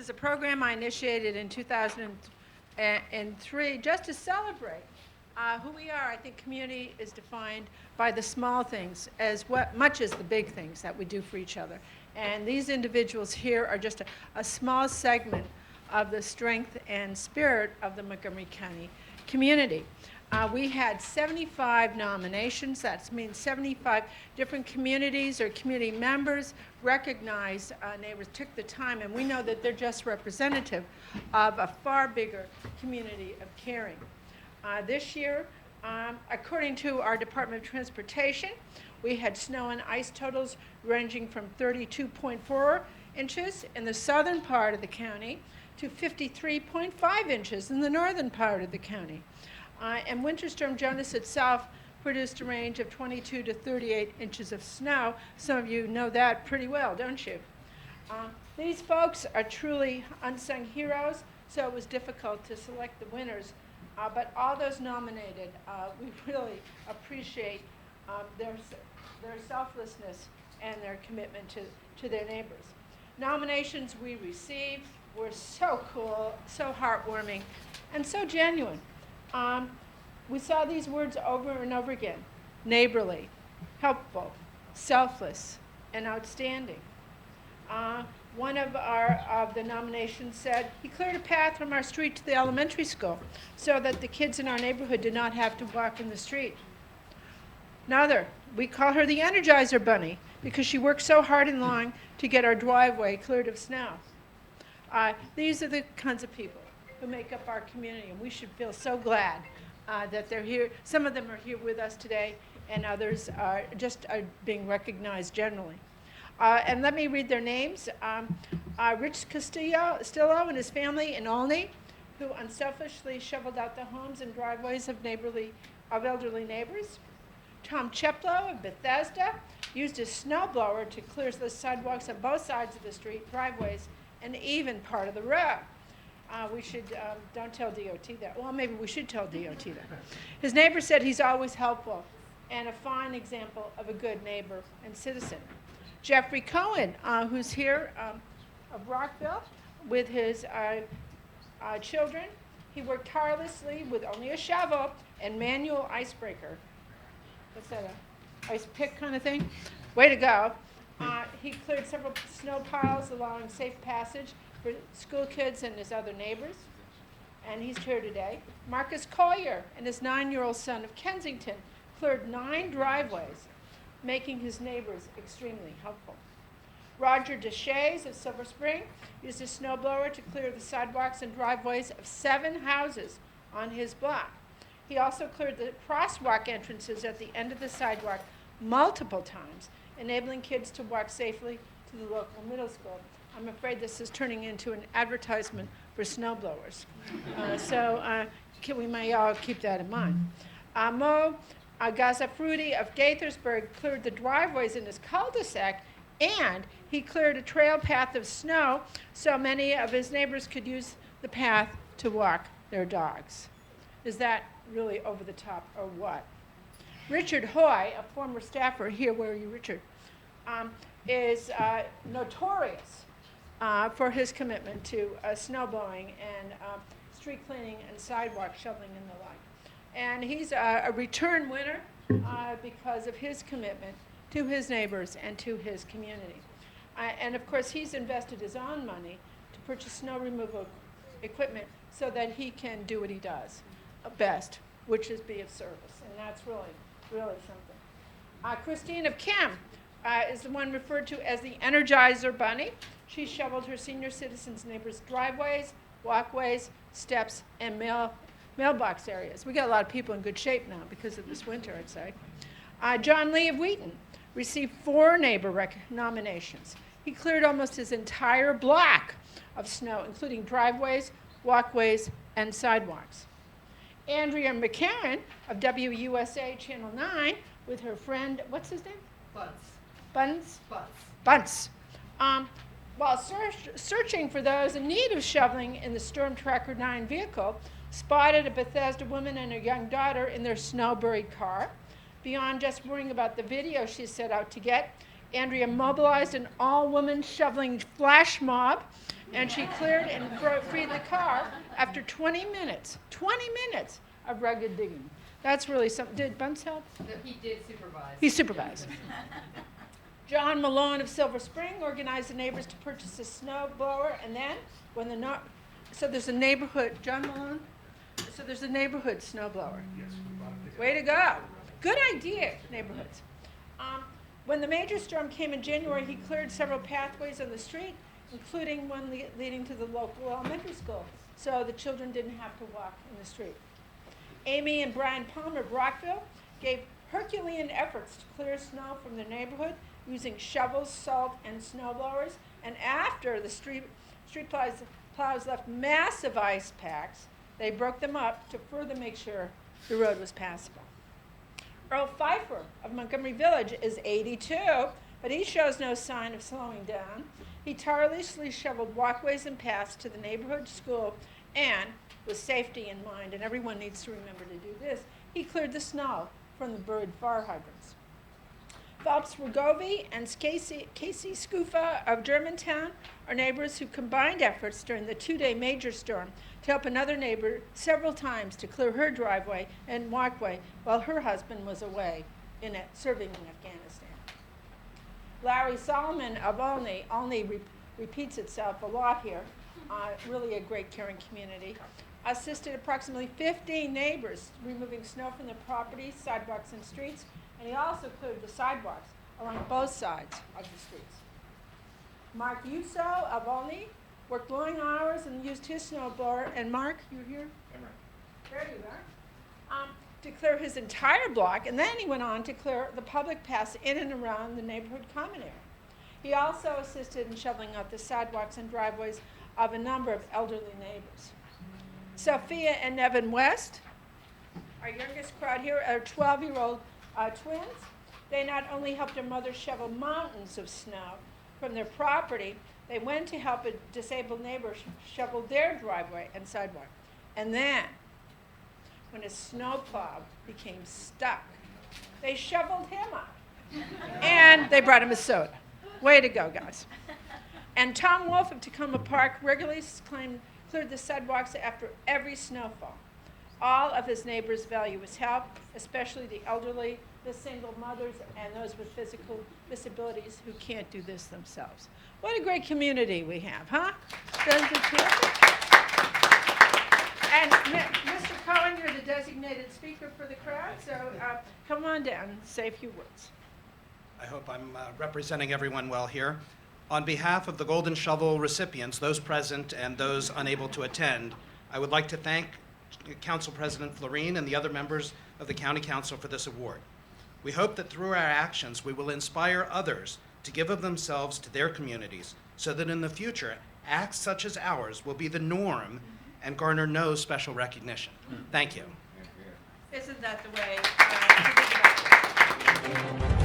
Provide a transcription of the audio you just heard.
is a program I initiated in 2003 just to celebrate who we are. I think community is defined by the small things as much as the big things that we do for each other. And these individuals here are just a small segment of the strength and spirit of the Montgomery County community. We had 75 nominations. That means 75 different communities or community members recognized neighbors, took the time, and we know that they're just representative of a far bigger community of caring. This year, according to our Department of Transportation, we had snow and ice totals ranging from 32.4 inches in the southern part of the county to 53.5 inches in the northern part of the county. And Winter Storm Jonas itself produced a range of 22 to 38 inches of snow. Some of you know that pretty well, don't you? These folks are truly unsung heroes, so it was difficult to select the winners. But all those nominated, we really appreciate their selflessness and their commitment to their neighbors. Nominations we received were so cool, so heartwarming, and so genuine. We saw these words over and over again: neighborly, helpful, selfless, and outstanding. One of the nominations said, he cleared a path from our street to the elementary school so that the kids in our neighborhood did not have to walk in the street. Another, we call her the Energizer Bunny because she worked so hard and long to get our driveway cleared of snow. These are the kinds of people who make up our community, and we should feel so glad that they're here. Some of them are here with us today, and others are being recognized generally. And let me read their names. Rich Castillo and his family in Olney, who unselfishly shoveled out the homes and driveways of elderly neighbors. Tom Cheplow of Bethesda used his snowblower to clear the sidewalks on both sides of the street, driveways, and even part of the road. We should, don't tell DOT that. Well, maybe we should tell DOT that. His neighbor said he's always helpful and a fine example of a good neighbor and citizen. Jeffrey Cohen, who's here of Rockville with his children. He worked tirelessly with only a shovel and manual icebreaker. What's that, a ice pick kind of thing? Way to go. He cleared several snow piles, allowing safe passage for school kids and his other neighbors. And he's here today. Marcus Collier and his 9-year-old son of Kensington cleared 9 driveways, making his neighbors extremely helpful. Roger Deshays of Silver Spring used a snowblower to clear the sidewalks and driveways of 7 houses on his block. He also cleared the crosswalk entrances at the end of the sidewalk multiple times, enabling kids to walk safely to the local middle school. I'm afraid this is turning into an advertisement for snowblowers. We may all keep that in mind. Mo Gazzafrutti of Gaithersburg cleared the driveways in his cul-de-sac, and he cleared a trail path of snow so many of his neighbors could use the path to walk their dogs. Is that really over the top or what? Richard Hoy, a former staffer here, where are you, Richard, is notorious for his commitment to snow blowing and street cleaning and sidewalk shoveling and the like. And he's a return winner because of his commitment to his neighbors and to his community. And of course, he's invested his own money to purchase snow removal equipment so that he can do what he does best, which is be of service. And that's really, really something. Christine of Kim is the one referred to as the Energizer Bunny. She shoveled her senior citizens' neighbors' driveways, walkways, steps, and mailbox areas. We got a lot of people in good shape now because of this winter, I'd say. John Lee of Wheaton received 4 neighbor nominations. He cleared almost his entire block of snow, including driveways, walkways, and sidewalks. Andrea McCarran of WUSA Channel 9 with her friend, what's his name? Bunce. While searching for those in need of shoveling in the Storm Tracker 9 vehicle, spotted a Bethesda woman and her young daughter in their snow-buried car. Beyond just worrying about the video she set out to get, Andrea mobilized an all-woman shoveling flash mob, and she cleared and freed the car after 20 minutes. 20 minutes of rugged digging. That's really something. Did Bunce help? No, he did supervise. He supervised. John Malone of Silver Spring organized the neighbors to purchase a snow blower, and then when so there's a neighborhood, John Malone? So there's a neighborhood snow blower. Yes, we bought it together. Way to go. Good idea, neighborhoods. When the major storm came in January, he cleared several pathways on the street, including one leading to the local elementary school, so the children didn't have to walk in the street. Amy and Brian Palmer of Rockville gave Herculean efforts to clear snow from their neighborhood using shovels, salt, and snow blowers. And after the street plows left massive ice packs, they broke them up to further make sure the road was passable. Earl Pfeiffer of Montgomery Village is 82, but he shows no sign of slowing down. He tirelessly shoveled walkways and paths to the neighborhood school, and with safety in mind, and everyone needs to remember to do this, he cleared the snow from the buried fire hydrants. Phelps Rogovi and Casey Scufa of Germantown are neighbors who combined efforts during the 2-day major storm to help another neighbor several times to clear her driveway and walkway while her husband was away serving in Afghanistan. Larry Solomon of Olney repeats itself a lot here, really a great caring community, assisted approximately 15 neighbors removing snow from their properties, sidewalks, and streets, and he also cleared the sidewalks along both sides of the streets. Mark Uso of Olney worked long hours and used his snowblower, and Mark, you here? I'm right. There you are. To clear his entire block, and then he went on to clear the public paths in and around the neighborhood common area. He also assisted in shoveling out the sidewalks and driveways of a number of elderly neighbors. Sophia and Nevin West, our youngest crowd here, are 12-year-old twins. They not only helped their mother shovel mountains of snow from their property, they went to help a disabled neighbor shovel their driveway and sidewalk. And then, when a snowplow became stuck, they shoveled him up. And they brought him a soda. Way to go, guys. And Tom Wolf of Tacoma Park regularly cleared the sidewalks after every snowfall. All of his neighbors value his help, especially the elderly, the single mothers, and those with physical disabilities who can't do this themselves. What a great community we have, huh? Doesn't it terrific? And Mr. Cohen, you're the designated speaker for the crowd, so come on down and say a few words. I hope I'm representing everyone well here. On behalf of the Golden Shovel recipients, those present and those unable to attend, I would like to thank Council President Floreen and the other members of the County Council for this award. We hope that through our actions, we will inspire others to give of themselves to their communities so that in the future, acts such as ours will be the norm and garner no special recognition. Thank you. Isn't that the way to think about it?